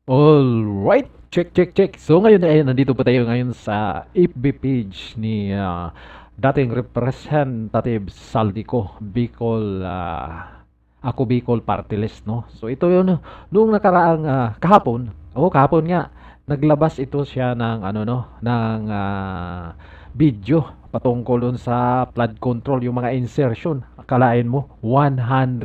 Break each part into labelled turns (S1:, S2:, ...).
S1: Alright, check, check, check. So ngayon ay nandito pa tayo ngayon sa FB page ni dating Representative Saldico, Bicol, ako Bicol Party List, no? So ito yun, noong nakaraang kahapon nga, naglabas ito siya ng video patungkol dun sa flood control, yung mga insertion. Akalain mo, 100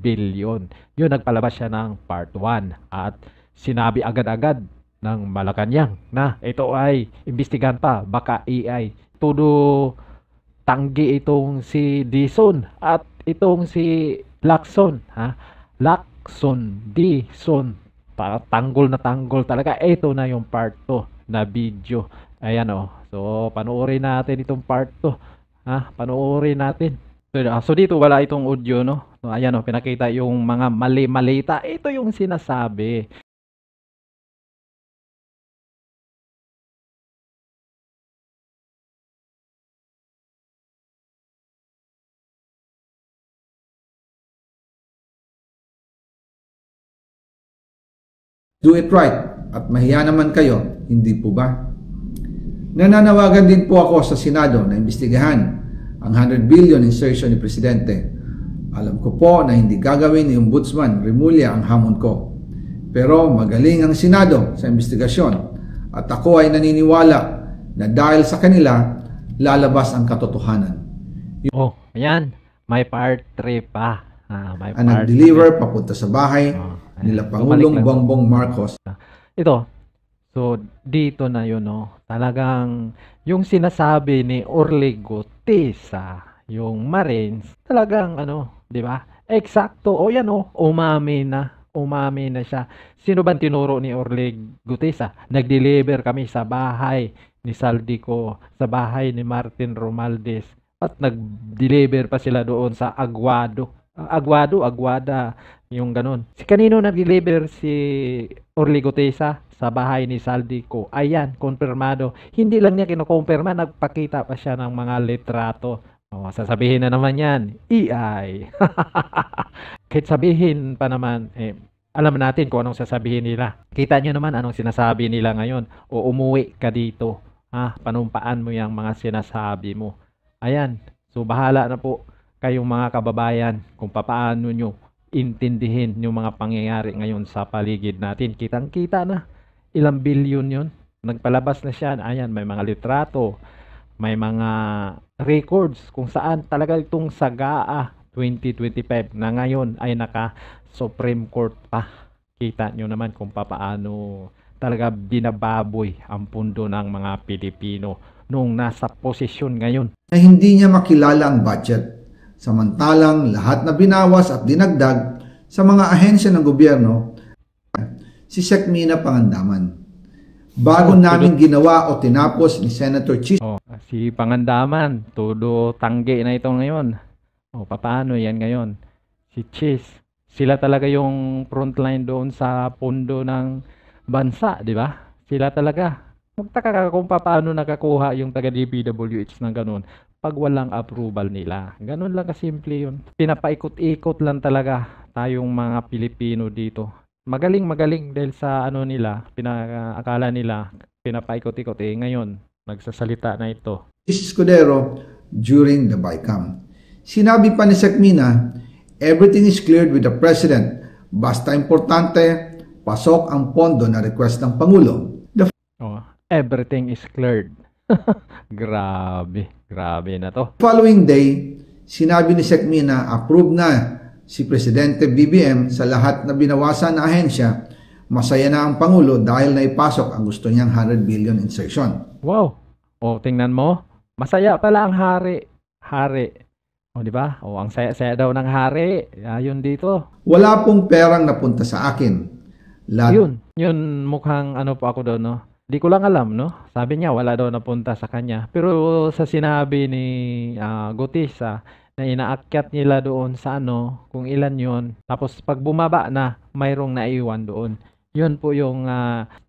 S1: billion. Yun, nagpalabas siya ng part 1 at sinabi agad-agad ng Malacanang na ito ay imbestigahan pa, baka AI. Todo tanggi itong si Dison at itong si Lacson, ha? Lacson, Dison, tanggol na tanggol talaga. Ito na yung part 2 na video. Ayan oh. So panoorin natin itong part 2. Ha? Panoorin natin. So dito wala itong audio, no? So ayan oh, pinakita yung mga mali-malita. Ito yung sinasabi.
S2: Do it right at mahiya naman kayo, hindi po ba? Nananawagan din po ako sa Senado na imbestigahan ang 100 billion insertion ni Presidente. Alam ko po na hindi gagawin ni Ombudsman Remulla ang hamon ko. Pero magaling ang Senado sa investigasyon at ako ay naniniwala na dahil sa kanila, lalabas ang katotohanan.
S1: Oh, ayan. May part 3 pa. May
S2: Ang nag-deliver papunta sa bahay nila Pangulong Bongbong Marcos.
S1: Ito. So, dito na yun, no? Talagang yung sinasabi ni Orlego Tesa, yung Marines, talagang di ba? Eksakto. O yan, umami na siya. Sino bang tinuro ni Orlego Tesa? Nag-deliver kami sa bahay ni Saldico, sa bahay ni Martin Romualdez, at nag-deliver pa sila doon sa Aguada, yung ganun. Kanino nag-deliver si Orlego Tesa? Sa bahay ni Saldico. Ayan, konfirmado. Hindi lang niya kinukumpirma, nagpakita pa siya ng mga litrato. Sasabihin na naman yan, AI. Kahit sabihin pa naman, alam natin kung anong sasabihin nila. Kita nyo naman anong sinasabi nila ngayon. O umuwi ka dito. Panumpaan mo yung mga sinasabi mo. Ayan, so bahala na po kayong mga kababayan kung paano nyo intindihin yung mga pangyayari ngayon sa paligid natin. Kitang-kita na. Ilang billion yun. Nagpalabas na siya. Ayan, may mga litrato. May mga records kung saan talaga itong SAGAA 2025 na ngayon ay naka Supreme Court pa. Kita nyo naman kung paano talaga binababoy ang pundo ng mga Pilipino nung nasa posisyon ngayon.
S2: Na hindi niya makilala ang budget. Samantalang lahat na binawas at dinagdag sa mga ahensya ng gobyerno, si Sec Mina Pangandaman. Bago namin ginawa o tinapos ni Senator Chis.
S1: Si Pangandaman, todo tanggi na ito ngayon. Paano yan ngayon? Si Chis, sila talaga yung frontline doon sa pundo ng bansa, di ba? Sila talaga. Magtaka ka kung paano nakakuha yung taga DPWH ng ganun pag walang approval nila. Ganun lang kasimple yun. Pinapaikot-ikot lang talaga tayong mga Pilipino dito. Magaling dahil sa nila, akala nila pinapaikot-ikot. Ngayon, nagsasalita na ito.
S2: Escudero during the BICAM. Sinabi pa ni Sec Mina, everything is cleared with the President. Basta importante, pasok ang pondo na request ng Pangulo.
S1: Everything is cleared. Grabe na to.
S2: Following day, sinabi ni Sec Mina, approve na si Presidente BBM sa lahat na binawasan na ahensya. Masaya na ang Pangulo dahil naipasok ang gusto niyang 100 billion insertion.
S1: Wow! Tingnan mo. Masaya pala ang hari. Di ba? Ang saya-saya daw ng hari. Ayun dito.
S2: Wala pong perang napunta sa akin.
S1: Yun mukhang pa ako doon, no? Di ko lang alam, no? Sabi niya wala daw napunta sa kanya. Pero sa sinabi ni Gutesa na inaakyat nila doon sa kung ilan yon. Tapos pag bumaba na, mayroong naiwan doon. Yun po yung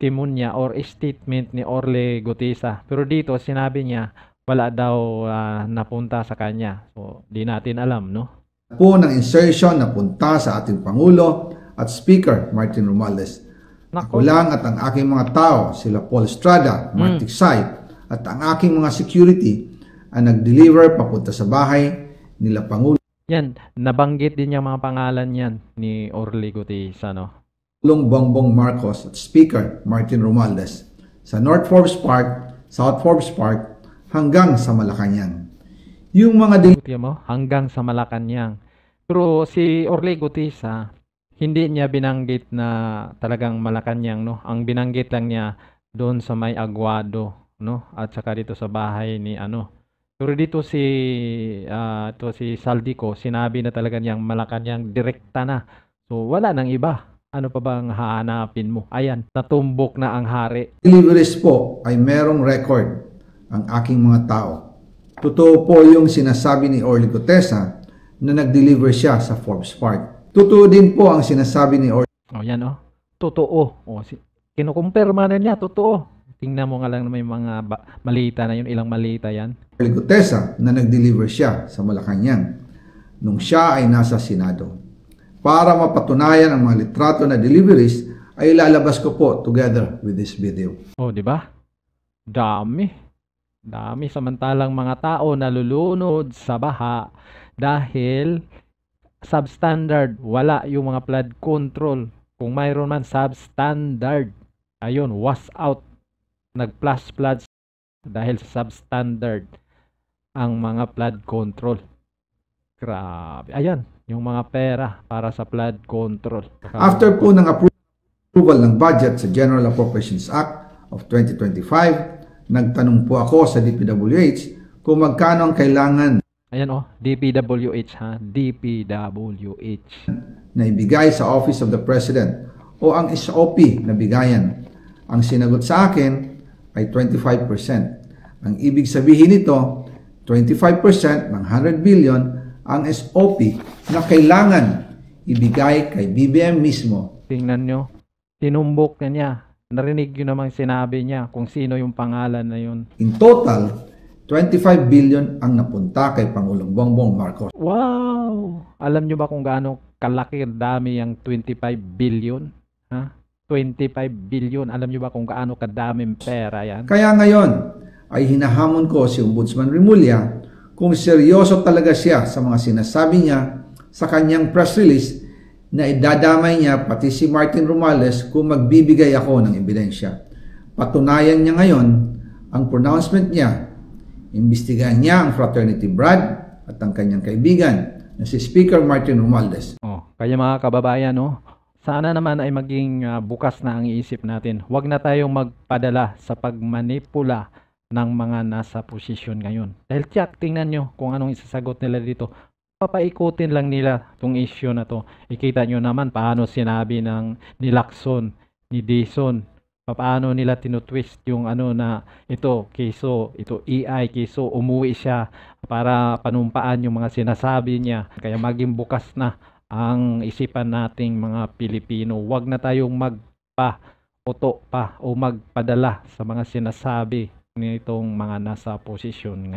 S1: timonya or statement ni Orly Gutesa. Pero dito sinabi niya wala daw napunta sa kanya. So, di natin alam, no?
S2: Po ng insertion na punta sa ating Pangulo at Speaker Martin Romualdez. Ako lang at ang aking mga tao, sila Paul Estrada, Mark Tiksay, at ang aking mga security ang nag-deliver papunta sa bahay nila Pangulo
S1: Yan, nabanggit din yung mga pangalan yan ni Orly Gutesa, no?
S2: Bongbong Marcos at Speaker Martin Romualdez sa North Forbes Park, South Forbes Park, hanggang sa Malacanang. Yung mga
S1: Tingnan mo, hanggang sa Malacanang. Pero si Orly Gutesa, hindi niya binanggit na talagang Malacanang, no? Ang binanggit lang niya doon sa may Aguado, no? At saka dito sa bahay ni ano. Pero dito si Saldico, sinabi na talaga niyang Malacanang direkta na. So wala nang iba. Ano pa bang hahanapin mo? Ayan, natumbok na ang hari.
S2: deliveries po ay merong record ang aking mga tao. Totoo po yung sinasabi ni Orly Gutesa na nag-deliver siya sa Forbes Park. Totoo din po ang sinasabi ni Orly
S1: O yan totoo. Kinukumpirma na niya, totoo. Tingnan mo nga lang na may mga malita na yun, ilang malita yan.
S2: Gutesa na nag-deliver siya sa Malacanang nung siya ay nasa Senado. Para mapatunayan ang mga litrato na deliveries ay ilalabas ko po together with this video.
S1: Oh, di ba? Dami samantalang mga tao nalulunod sa baha dahil substandard, wala yung mga flood control. Kung mayroon man substandard, ayun, was out. Nag-flash floods dahil sa substandard ang mga flood control. Grabe. Ayan, yung mga pera para sa flood control.
S2: After po ng approval ng budget sa General Appropriations Act of 2025, nagtanong po ako sa DPWH kung magkano ang kailangan
S1: Ayan DPWH DPWH
S2: na ibigay sa Office of the President o ang SOP na bigayan. Ang sinagot sa akin ay 25%. Ang ibig sabihin nito, 25% ng 100 billion ang SOP na kailangan ibigay kay BBM mismo.
S1: Tingnan nyo, tinumbok na niya. Narinig yun namang sinabi niya kung sino yung pangalan na yun.
S2: In total, 25 billion ang napunta kay Pangulong Bongbong Marcos.
S1: Wow! Alam nyo ba kung gaano kalaki dami yung 25 billion? Ha? 25 billion. Alam nyo ba kung gaano kadaming pera yan?
S2: Kaya ngayon ay hinahamon ko si Ombudsman Remulla kung seryoso talaga siya sa mga sinasabi niya sa kanyang press release na idadamay niya pati si Martin Romualdez kung magbibigay ako ng ebidensya. Patunayan niya ngayon ang pronouncement niya. Imbestigahan niya ang fraternity Brad at ang kanyang kaibigan na si Speaker Martin Romualdez.
S1: Kaya mga kababayan, sana naman ay maging bukas na ang isip natin. Huwag na tayong magpadala sa pagmanipula ng mga nasa posisyon ngayon. Dahil tingnan nyo kung anong isasagot nila dito. Papaikutin lang nila itong issue na to. Ikita nyo naman paano sinabi ni Lacson, ni Dizon. Paano nila tinutwist yung na ito, Quezon, ito EI, Quezon, umuwi siya para panumpaan yung mga sinasabi niya. Kaya maging bukas na ang isipan nating mga Pilipino. Huwag na tayong magpa-uto pa o magpadala sa mga sinasabi nitong mga nasa posisyon ngayon.